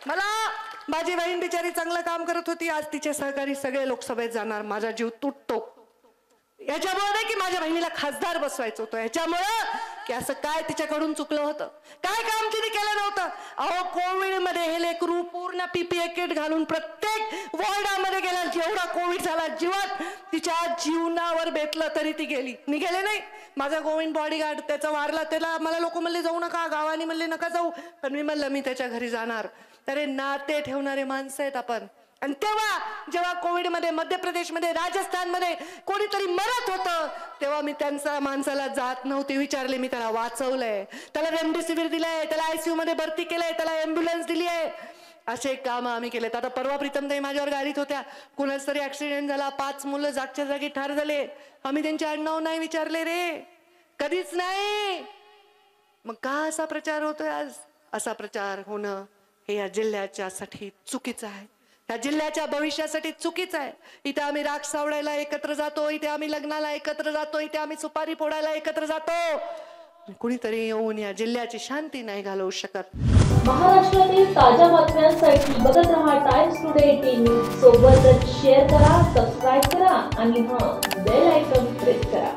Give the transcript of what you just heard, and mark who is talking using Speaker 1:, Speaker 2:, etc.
Speaker 1: मला माझी बहीण बिचारी चांगलं काम करत होती, आज तिचे सहकारी सगळे लोकसभेत जाणार, माझा जीव तुटतो याच्यामुळे नाही की माझ्या बहिणीला खासदार बसवायचं होतं, याच्यामुळे की असं काय तिच्याकडून चुकलं होतं, काय काम तिने केलं नव्हतं. अहो कोविड मध्ये हे लेकरू पूर्ण पीपीई किट घालून प्रत्येक वॉर्डामध्ये गेला, जेवढा कोविड झाला जीवात तिच्या जीवनावर बेतलं तरी ती गेली, निघाले नाही. माझा गोविंद बॉडीगार्ड त्याचा वारला, त्याला मला लोक म्हणले जाऊ नका, गावाने म्हणले नका जाऊ, पण मी म्हणलं मी त्याच्या घरी जाणार. तर नाते ठेवणारे माणसं आहेत आपण. आणि तेव्हा जेव्हा कोविड मध्ये मध्य प्रदेशमध्ये राजस्थानमध्ये कोणीतरी मरत होतं तेव्हा मी त्यांच्या माणसाला जात नव्हती, विचारले, मी त्याला वाचवलंय, त्याला रेमडेसिवीर दिलाय, त्याला आयसीयू मध्ये भरती केलंय, त्याला एम्ब्युलन्स दिली आहे, असे काम आम्ही केलेत. आता परवा प्रीतमताई माझ्यावर गाडीत होत्या, कुणाच तरी ऍक्सिडेंट झाला, 5 मुलं जागच्या जागी ठार झाले, आम्ही त्यांचे आडनाव नाही विचारले रे, कधीच नाही. मग का असा प्रचार होतोय आज? असा प्रचार होणं हे या जिल्ह्याच्यासाठी चुकीचं आहे, या जिल्ह्याच्या भविष्यासाठी चुकीचं आहे. इथे आम्ही राख सावडायला एकत्र जातो, इथे आम्ही लग्नाला एकत्र जातो, इथे आम्ही सुपारी फोडायला एकत्र जातो, कुणीतरी येऊन या जिल्ह्याची शांती नाही घालवू शकत.
Speaker 2: महाराष्ट्रातील ताज्या बातम्यांसाठी बघत रहा टाइम्स टुडे 18 न्यूज. सोबतच शेअर करा, सबस्क्राईब करा आणि बेल आयकॉन प्रेस करा.